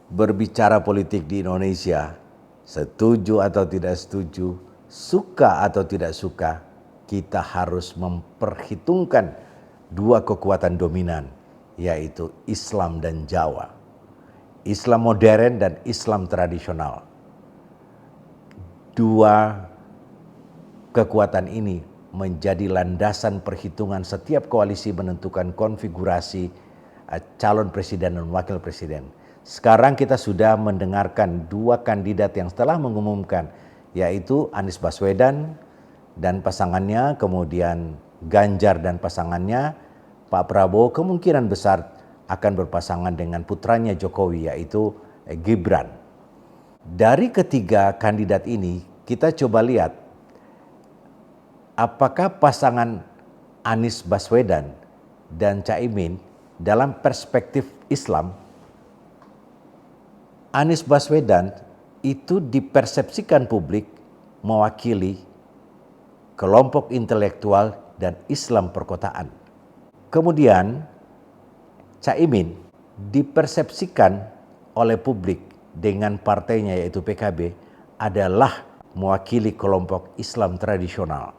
berbicara politik di Indonesia, setuju atau tidak setuju, suka atau tidak suka, kita harus memperhitungkan dua kekuatan dominan, yaitu Islam dan Jawa. Islam modern dan Islam tradisional. Dua kekuatan ini menjadi landasan perhitungan setiap koalisi menentukan konfigurasi calon presiden dan wakil presiden. Sekarang kita sudah mendengarkan dua kandidat yang telah mengumumkan, yaitu Anies Baswedan dan pasangannya, kemudian Ganjar dan pasangannya. Pak Prabowo kemungkinan besar akan berpasangan dengan putranya Jokowi, yaitu Gibran. Dari ketiga kandidat ini, kita coba lihat apakah pasangan Anies Baswedan dan Caimin dalam perspektif Islam. Anies Baswedan itu dipersepsikan publik mewakili kelompok intelektual dan Islam perkotaan. Kemudian Caimin dipersepsikan oleh publik dengan partainya yaitu PKB adalah mewakili kelompok Islam tradisional.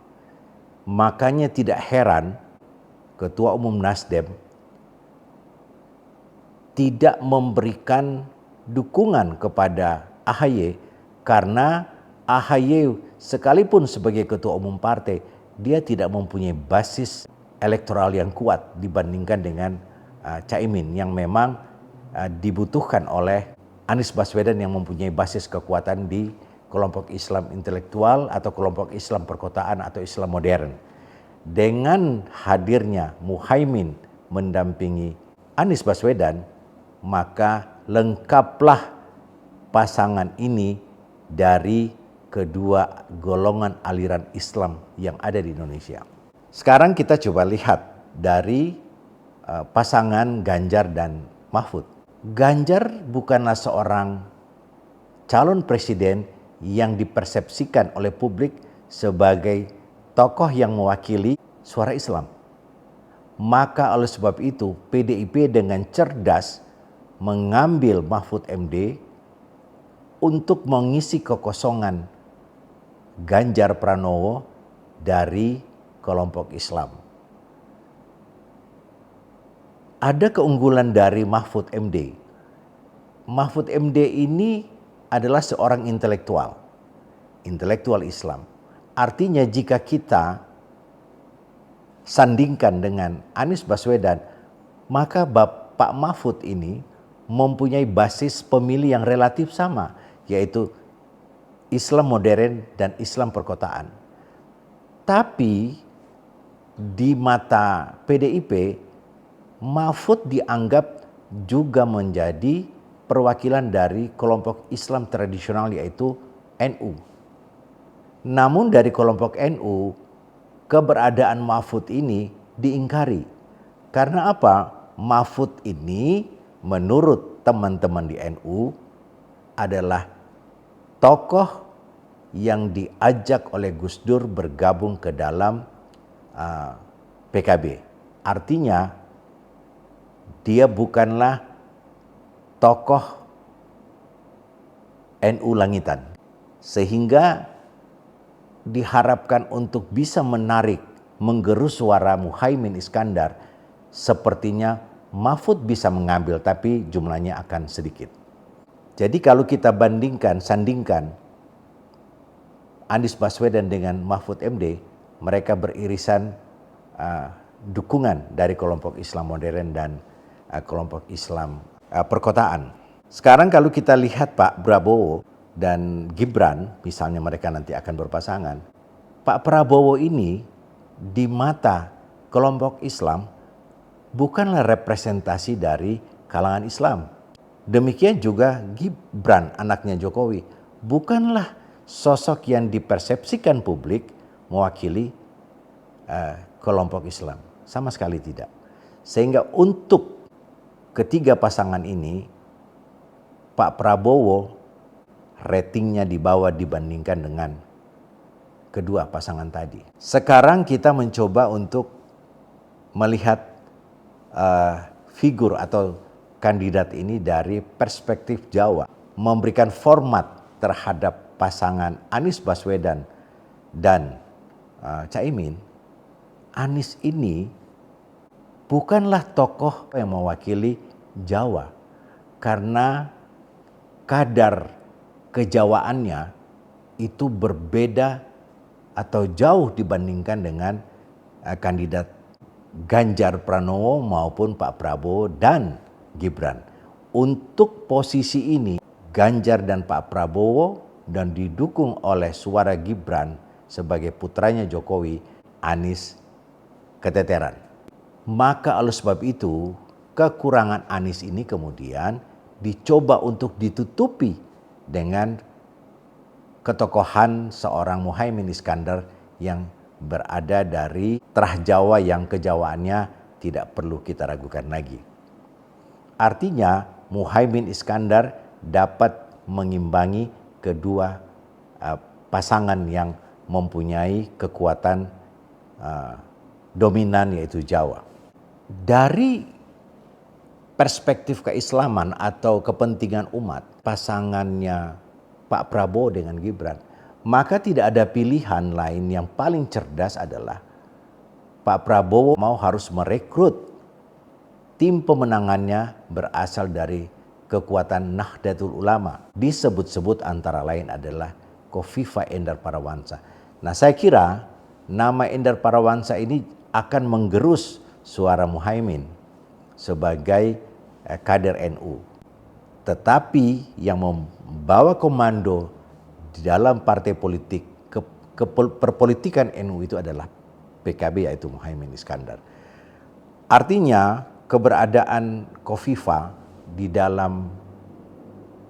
Makanya tidak heran Ketua Umum Nasdem tidak memberikan dukungan kepada AHY karena AHY sekalipun sebagai ketua umum partai, dia tidak mempunyai basis elektoral yang kuat dibandingkan dengan Caimin yang memang dibutuhkan oleh Anies Baswedan yang mempunyai basis kekuatan di kelompok Islam intelektual atau kelompok Islam perkotaan atau Islam modern. Dengan hadirnya Muhaimin mendampingi Anies Baswedan, maka lengkaplah pasangan ini dari kedua golongan aliran Islam yang ada di Indonesia. Sekarang kita coba lihat dari pasangan Ganjar dan Mahfud. Ganjar bukanlah seorang calon presiden yang dipersepsikan oleh publik sebagai tokoh yang mewakili suara Islam. Maka oleh sebab itu PDIP dengan cerdas mengambil Mahfud MD untuk mengisi kekosongan Ganjar Pranowo dari kelompok Islam. Ada keunggulan dari Mahfud MD. Mahfud MD ini adalah seorang intelektual Islam. Artinya jika kita sandingkan dengan Anies Baswedan, maka Pak Mahfud ini mempunyai basis pemilih yang relatif sama, yaitu Islam modern dan Islam perkotaan. Tapi di mata PDIP, Mahfud dianggap juga menjadi perwakilan dari kelompok Islam tradisional yaitu NU. Namun dari kelompok NU, keberadaan Mahfud ini diingkari. Karena apa? Mahfud ini menurut teman-teman di NU adalah tokoh yang diajak oleh Gus Dur bergabung ke dalam PKB. Artinya dia bukanlah tokoh NU langitan. Sehingga diharapkan untuk bisa menarik, menggerus suara Muhaimin Iskandar, sepertinya Mahfud bisa mengambil tapi jumlahnya akan sedikit. Jadi kalau kita sandingkan Anies Baswedan dengan Mahfud MD, mereka beririsan dukungan dari kelompok Islam modern dan kelompok Islam perkotaan. Sekarang kalau kita lihat Pak Prabowo dan Gibran, misalnya mereka nanti akan berpasangan, Pak Prabowo ini di mata kelompok Islam bukanlah representasi dari kalangan Islam. Demikian juga Gibran, anaknya Jokowi, bukanlah sosok yang dipersepsikan publik mewakili kelompok Islam. Sama sekali tidak. Sehingga untuk ketiga pasangan ini, Pak Prabowo ratingnya di bawah dibandingkan dengan kedua pasangan tadi. Sekarang kita mencoba untuk melihat figur atau kandidat ini dari perspektif Jawa, memberikan format terhadap pasangan Anies Baswedan dan Caimin. Anies ini bukanlah tokoh yang mewakili Jawa, karena kadar kejawaannya itu berbeda atau jauh dibandingkan dengan kandidat Ganjar Pranowo maupun Pak Prabowo dan Gibran. Untuk posisi ini Ganjar dan Pak Prabowo dan didukung oleh suara Gibran sebagai putranya Jokowi, Anies keteteran. Maka oleh sebab itu kekurangan Anies ini kemudian dicoba untuk ditutupi dengan ketokohan seorang Muhaimin Iskandar yang berada dari terah Jawa yang kejawaannya tidak perlu kita ragukan lagi. Artinya Muhaimin Iskandar dapat mengimbangi kedua pasangan yang mempunyai kekuatan dominan yaitu Jawa. Dari perspektif keislaman atau kepentingan umat, pasangannya Pak Prabowo dengan Gibran, maka tidak ada pilihan lain. Yang paling cerdas adalah Pak Prabowo harus merekrut tim pemenangannya berasal dari kekuatan Nahdlatul Ulama. Disebut-sebut antara lain adalah Khofifah Endar Parawansa. Nah, saya kira nama Endar Parawansa ini akan menggerus suara Muhaimin sebagai kader NU. Tetapi yang membawa komando di dalam partai politik perpolitikan NU itu adalah PKB, yaitu Muhaimin Iskandar. Artinya keberadaan Khofifah di dalam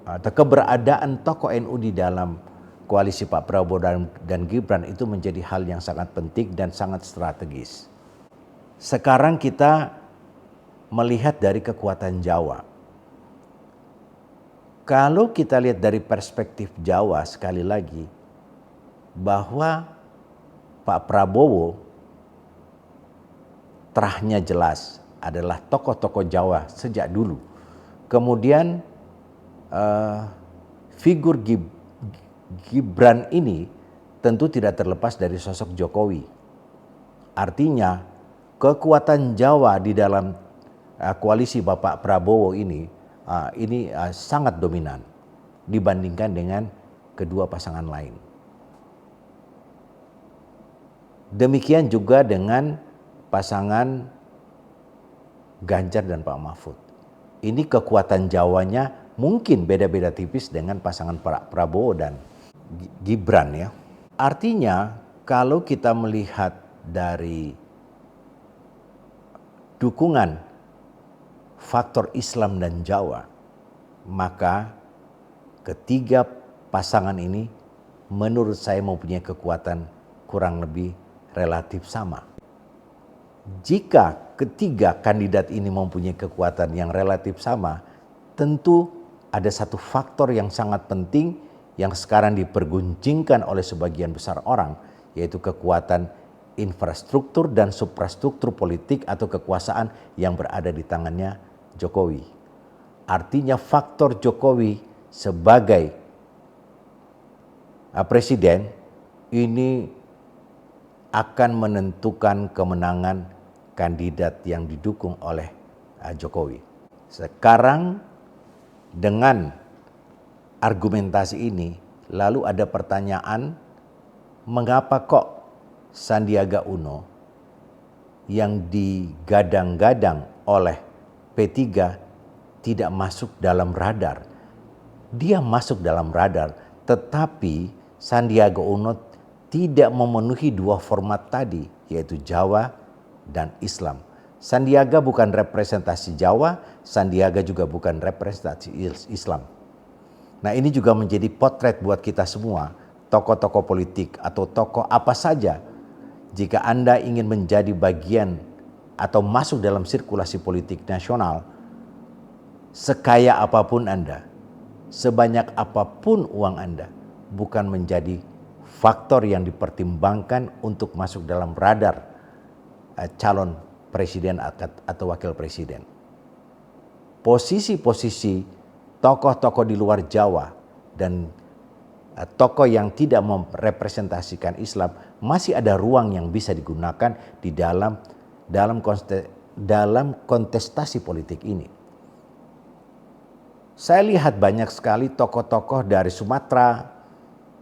atau keberadaan tokoh NU di dalam koalisi Pak Prabowo dan Gibran itu menjadi hal yang sangat penting dan sangat strategis. Sekarang kita melihat dari kekuatan Jawa. Kalau kita lihat dari perspektif Jawa, sekali lagi, bahwa Pak Prabowo terahnya jelas adalah tokoh-tokoh Jawa sejak dulu. Kemudian figur Gibran ini tentu tidak terlepas dari sosok Jokowi. Artinya kekuatan Jawa di dalam koalisi Bapak Prabowo ini sangat dominan dibandingkan dengan kedua pasangan lain. Demikian juga dengan pasangan Ganjar dan Pak Mahfud. Ini kekuatan Jawanya mungkin beda-beda tipis dengan pasangan Pak Prabowo dan Gibran ya. Artinya kalau kita melihat dari dukungan faktor Islam dan Jawa, maka ketiga pasangan ini menurut saya mempunyai kekuatan kurang lebih relatif sama. Jika ketiga kandidat ini mempunyai kekuatan yang relatif sama, tentu ada satu faktor yang sangat penting yang sekarang diperguncingkan oleh sebagian besar orang, yaitu kekuatan infrastruktur dan suprastruktur politik atau kekuasaan yang berada di tangannya Jokowi. Artinya faktor Jokowi sebagai presiden ini akan menentukan kemenangan kandidat yang didukung oleh Jokowi. Sekarang dengan argumentasi ini lalu ada pertanyaan, mengapa kok Sandiaga Uno yang digadang-gadang oleh P3 tidak masuk dalam radar? Dia masuk dalam radar, tetapi Sandiaga Uno tidak memenuhi dua format tadi, yaitu Jawa dan Islam. Sandiaga bukan representasi Jawa, Sandiaga juga bukan representasi Islam. Nah, ini juga menjadi potret buat kita semua, tokoh-tokoh politik atau tokoh apa saja. Jika Anda ingin menjadi bagian atau masuk dalam sirkulasi politik nasional, sekaya apapun Anda, sebanyak apapun uang Anda, bukan menjadi faktor yang dipertimbangkan untuk masuk dalam radar calon presiden atau wakil presiden. posisi-posisi tokoh-tokoh di luar Jawa dan tokoh yang tidak merepresentasikan Islam masih ada ruang yang bisa digunakan di dalam kontestasi politik ini. Saya lihat banyak sekali tokoh-tokoh dari Sumatera,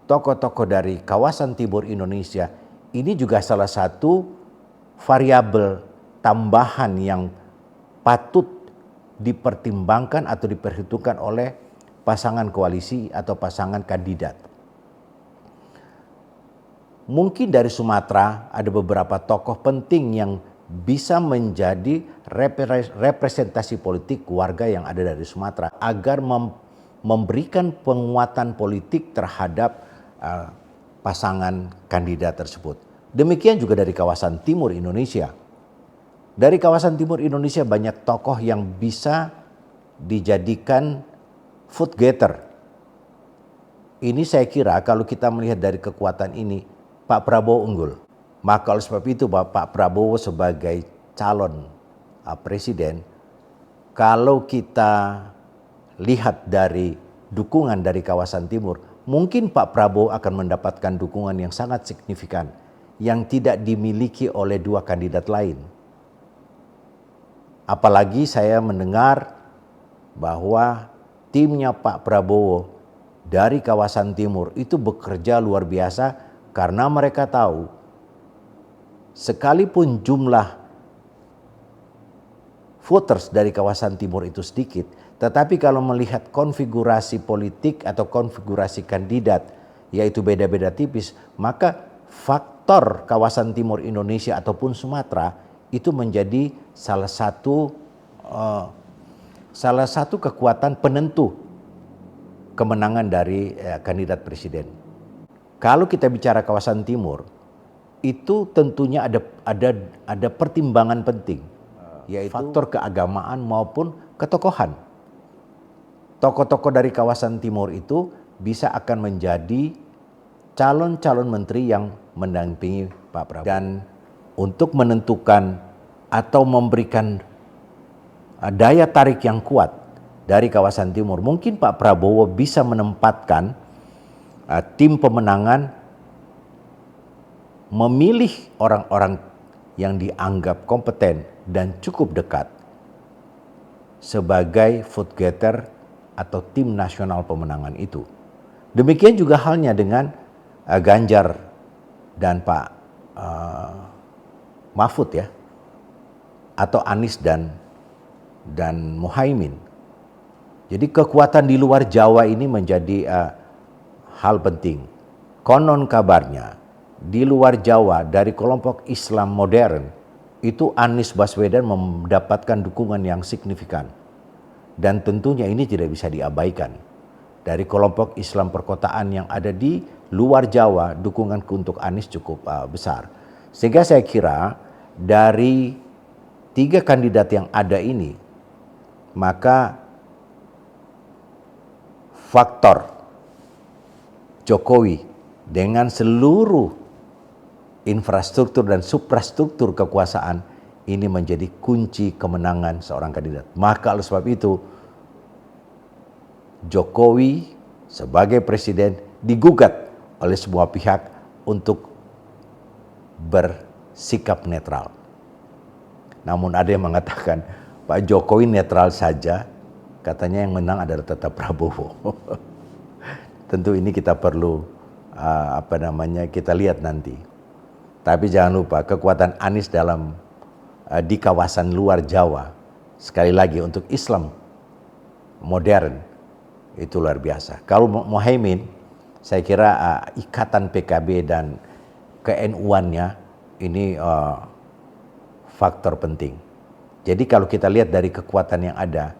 tokoh-tokoh dari kawasan timur Indonesia. Ini juga salah satu variabel tambahan yang patut dipertimbangkan atau diperhitungkan oleh pasangan koalisi atau pasangan kandidat. Mungkin dari Sumatera ada beberapa tokoh penting yang bisa menjadi representasi politik warga yang ada dari Sumatera agar memberikan penguatan politik terhadap pasangan kandidat tersebut. Demikian juga dari kawasan timur Indonesia. Dari kawasan timur Indonesia banyak tokoh yang bisa dijadikan vote getter. Ini saya kira kalau kita melihat dari kekuatan ini, Pak Prabowo unggul. Maka oleh sebab itu Pak Prabowo sebagai calon presiden, kalau kita lihat dari dukungan dari kawasan timur, mungkin Pak Prabowo akan mendapatkan dukungan yang sangat signifikan yang tidak dimiliki oleh dua kandidat lain. Apalagi saya mendengar bahwa timnya Pak Prabowo dari kawasan timur itu bekerja luar biasa karena mereka tahu sekalipun jumlah voters dari kawasan timur itu sedikit, tetapi kalau melihat konfigurasi politik atau konfigurasi kandidat yaitu beda-beda tipis, maka faktor kawasan timur Indonesia ataupun Sumatera itu menjadi salah satu kekuatan penentu kemenangan dari kandidat presiden. Kalau kita bicara kawasan timur, itu tentunya ada pertimbangan penting, yaitu faktor keagamaan maupun ketokohan. Tokoh-tokoh dari kawasan timur itu bisa akan menjadi calon-calon menteri yang mendampingi Pak Prabowo. Dan untuk menentukan atau memberikan daya tarik yang kuat dari kawasan timur, mungkin Pak Prabowo bisa menempatkan tim pemenangan memilih orang-orang yang dianggap kompeten dan cukup dekat sebagai vote getter atau tim nasional pemenangan itu. Demikian juga halnya dengan Ganjar dan Pak Mahfud ya, atau Anies dan Muhaimin. Jadi kekuatan di luar Jawa ini menjadi hal penting. Konon kabarnya di luar Jawa dari kelompok Islam modern itu Anies Baswedan mendapatkan dukungan yang signifikan. Dan tentunya ini tidak bisa diabaikan. Dari kelompok Islam perkotaan yang ada di luar Jawa, dukungan untuk Anies cukup besar. Sehingga saya kira dari 3 kandidat yang ada ini, maka faktor Jokowi dengan seluruh infrastruktur dan suprastruktur kekuasaan ini menjadi kunci kemenangan seorang kandidat. Maka oleh sebab itu Jokowi sebagai presiden digugat oleh semua pihak untuk bersikap netral. Namun ada yang mengatakan Pak Jokowi netral saja, katanya yang menang adalah tetap Prabowo. Tentu ini kita perlu kita lihat nanti. Tapi jangan lupa kekuatan Anies di kawasan luar Jawa, sekali lagi untuk Islam modern itu luar biasa. Kalau Muhaimin, saya kira ikatan PKB dan ke-NU-annya ini faktor penting. Jadi kalau kita lihat dari kekuatan yang ada,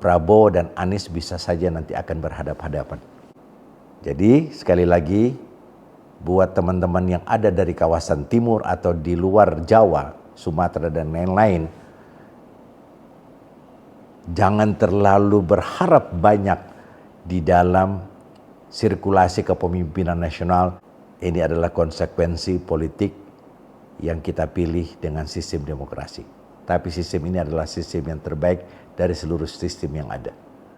Prabowo dan Anies bisa saja nanti akan berhadapan-hadapan. Jadi sekali lagi, buat teman-teman yang ada dari kawasan timur atau di luar Jawa, Sumatera dan lain-lain, jangan terlalu berharap banyak di dalam sirkulasi kepemimpinan nasional. Ini adalah konsekuensi politik yang kita pilih dengan sistem demokrasi. Tapi sistem ini adalah sistem yang terbaik dari seluruh sistem yang ada.